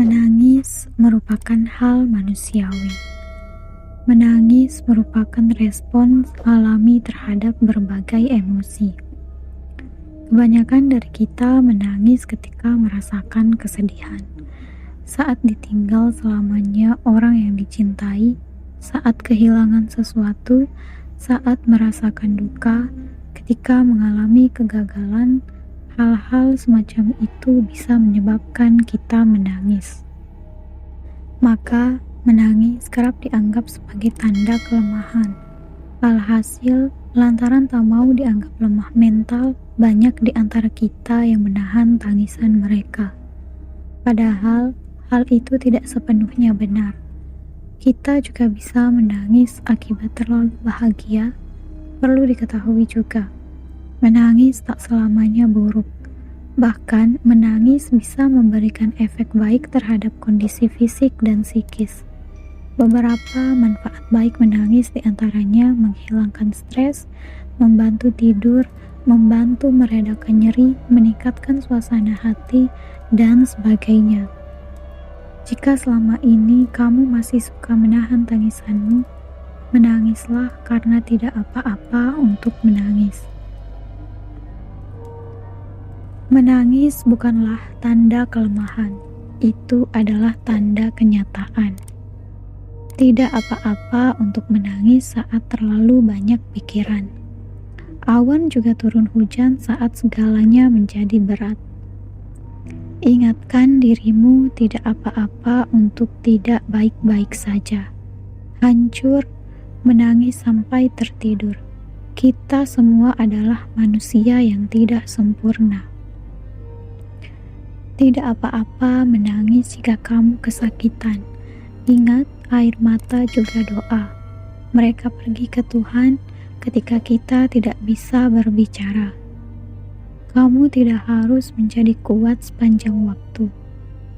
Menangis merupakan hal manusiawi. Menangis merupakan respons alami terhadap berbagai emosi. Kebanyakan dari kita menangis ketika merasakan kesedihan, saat ditinggal selamanya orang yang dicintai, saat kehilangan sesuatu, saat merasakan duka, ketika mengalami kegagalan. Hal-hal semacam itu bisa menyebabkan kita menangis. Maka, menangis kerap dianggap sebagai tanda kelemahan. Alhasil, lantaran tak mau dianggap lemah mental, banyak di antara kita yang menahan tangisan mereka. Padahal, hal itu tidak sepenuhnya benar. Kita juga bisa menangis akibat terlalu bahagia. Perlu diketahui juga, menangis tak selamanya buruk. Bahkan, menangis bisa memberikan efek baik terhadap kondisi fisik dan psikis. Beberapa manfaat baik menangis diantaranya menghilangkan stres, membantu tidur, membantu meredakan nyeri, meningkatkan suasana hati, dan sebagainya. Jika selama ini kamu masih suka menahan tangisanmu, menangislah karena tidak apa-apa untuk menangis. Menangis bukanlah tanda kelemahan, itu adalah tanda kenyataan. Tidak apa-apa untuk menangis saat terlalu banyak pikiran. Awan juga turun hujan saat segalanya menjadi berat. Ingatkan dirimu tidak apa-apa untuk tidak baik-baik saja. Hancur, menangis sampai tertidur. Kita semua adalah manusia yang tidak sempurna. Tidak apa-apa menangis jika kamu kesakitan. Ingat, air mata juga doa. Mereka pergi ke Tuhan ketika kita tidak bisa berbicara. Kamu tidak harus menjadi kuat sepanjang waktu.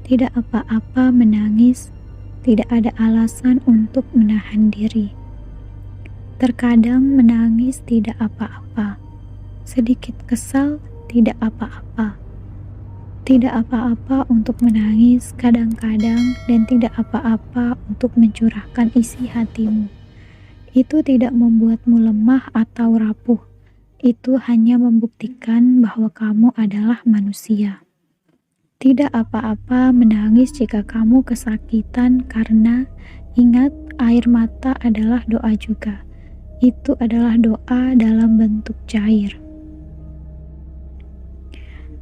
Tidak apa-apa menangis, tidak ada alasan untuk menahan diri. Terkadang menangis tidak apa-apa. Sedikit kesal, tidak apa-apa. Tidak apa-apa untuk menangis kadang-kadang dan tidak apa-apa untuk mencurahkan isi hatimu. Itu tidak membuatmu lemah atau rapuh. Itu hanya membuktikan bahwa kamu adalah manusia. Tidak apa-apa menangis jika kamu kesakitan karena ingat air mata adalah doa juga. Itu adalah doa dalam bentuk cair.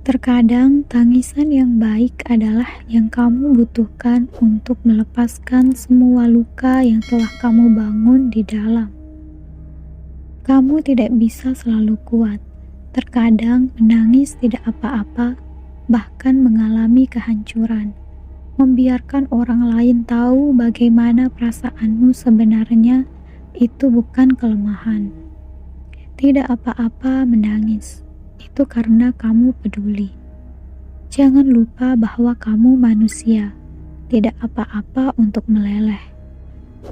Terkadang tangisan yang baik adalah yang kamu butuhkan untuk melepaskan semua luka yang telah kamu bangun di dalam. Kamu tidak bisa selalu kuat. Terkadang menangis tidak apa-apa, bahkan mengalami kehancuran. Membiarkan orang lain tahu bagaimana perasaanmu sebenarnya itu bukan kelemahan. Tidak apa-apa menangis. Itu karena kamu peduli. Jangan lupa bahwa kamu manusia. Tidak apa-apa untuk meleleh.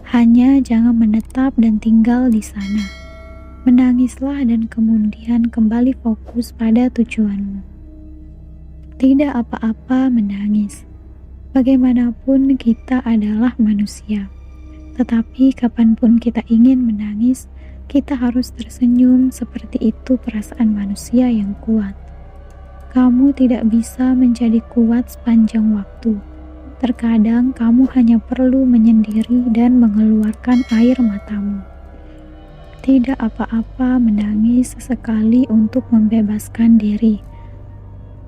Hanya jangan menetap dan tinggal di sana. Menangislah dan kemudian kembali fokus pada tujuanmu. Tidak apa-apa menangis. Bagaimanapun kita adalah manusia. Tetapi kapanpun kita ingin menangis, kita harus tersenyum, seperti itu perasaan manusia yang kuat. Kamu tidak bisa menjadi kuat sepanjang waktu. Terkadang kamu hanya perlu menyendiri dan mengeluarkan air matamu. Tidak apa-apa menangis sesekali untuk membebaskan diri.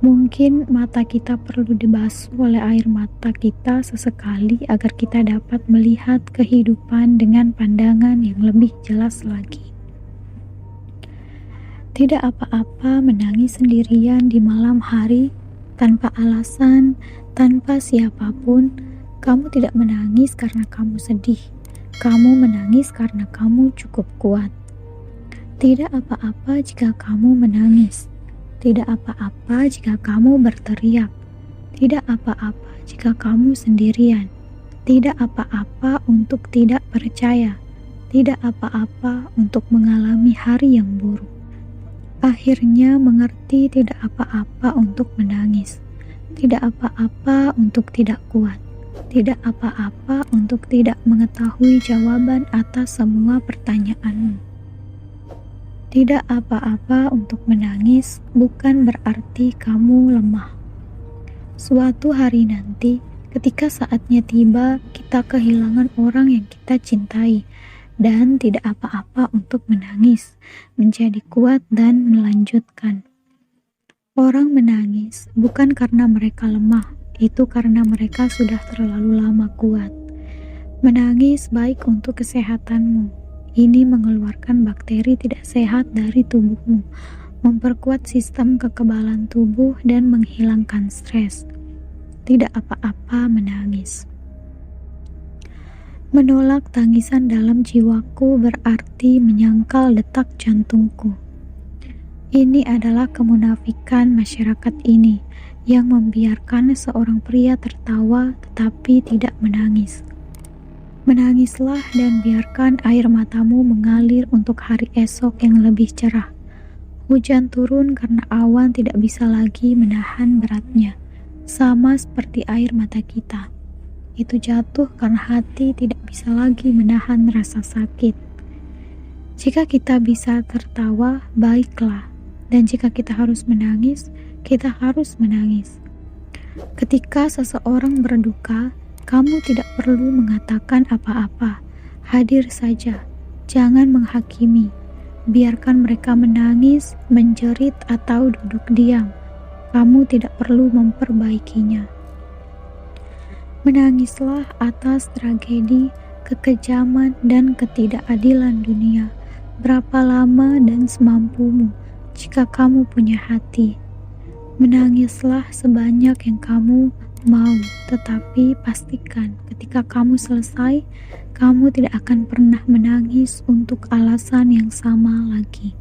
Mungkin mata kita perlu dibasuh oleh air mata kita sesekali agar kita dapat melihat kehidupan dengan pandangan yang lebih jelas lagi. Tidak apa-apa menangis sendirian di malam hari, tanpa alasan, tanpa siapapun. Kamu tidak menangis karena kamu sedih. Kamu menangis karena kamu cukup kuat. Tidak apa-apa jika kamu menangis. Tidak apa-apa jika kamu berteriak. Tidak apa-apa jika kamu sendirian. Tidak apa-apa untuk tidak percaya. Tidak apa-apa untuk mengalami hari yang buruk. Akhirnya mengerti tidak apa-apa untuk menangis. Tidak apa-apa untuk tidak kuat. Tidak apa-apa untuk tidak mengetahui jawaban atas semua pertanyaanmu. Tidak apa-apa untuk menangis, bukan berarti kamu lemah. Suatu hari nanti, ketika saatnya tiba, kita kehilangan orang yang kita cintai, dan tidak apa-apa untuk menangis, menjadi kuat dan melanjutkan. Orang menangis bukan karena mereka lemah, itu karena mereka sudah terlalu lama kuat. Menangis baik untuk kesehatanmu. Ini mengeluarkan bakteri tidak sehat dari tubuhmu, memperkuat sistem kekebalan tubuh dan menghilangkan stres. Tidak apa-apa menangis. Menolak tangisan dalam jiwaku berarti menyangkal detak jantungku. Ini adalah kemunafikan masyarakat ini yang membiarkan seorang pria tertawa tetapi tidak menangis. Menangislah dan biarkan air matamu mengalir untuk hari esok yang lebih cerah. Hujan turun karena awan tidak bisa lagi menahan beratnya, sama seperti air mata kita. Itu jatuh karena hati tidak bisa lagi menahan rasa sakit. Jika kita bisa tertawa, baiklah. Dan jika kita harus menangis, kita harus menangis. Ketika seseorang berduka, kamu tidak perlu mengatakan apa-apa. Hadir saja, jangan menghakimi. Biarkan mereka menangis, menjerit, atau duduk diam. Kamu tidak perlu memperbaikinya. Menangislah atas tragedi, kekejaman, dan ketidakadilan dunia. Berapa lama dan semampumu jika kamu punya hati. Menangislah sebanyak yang kamu mau, tetapi pastikan ketika kamu selesai, kamu tidak akan pernah menangis untuk alasan yang sama lagi.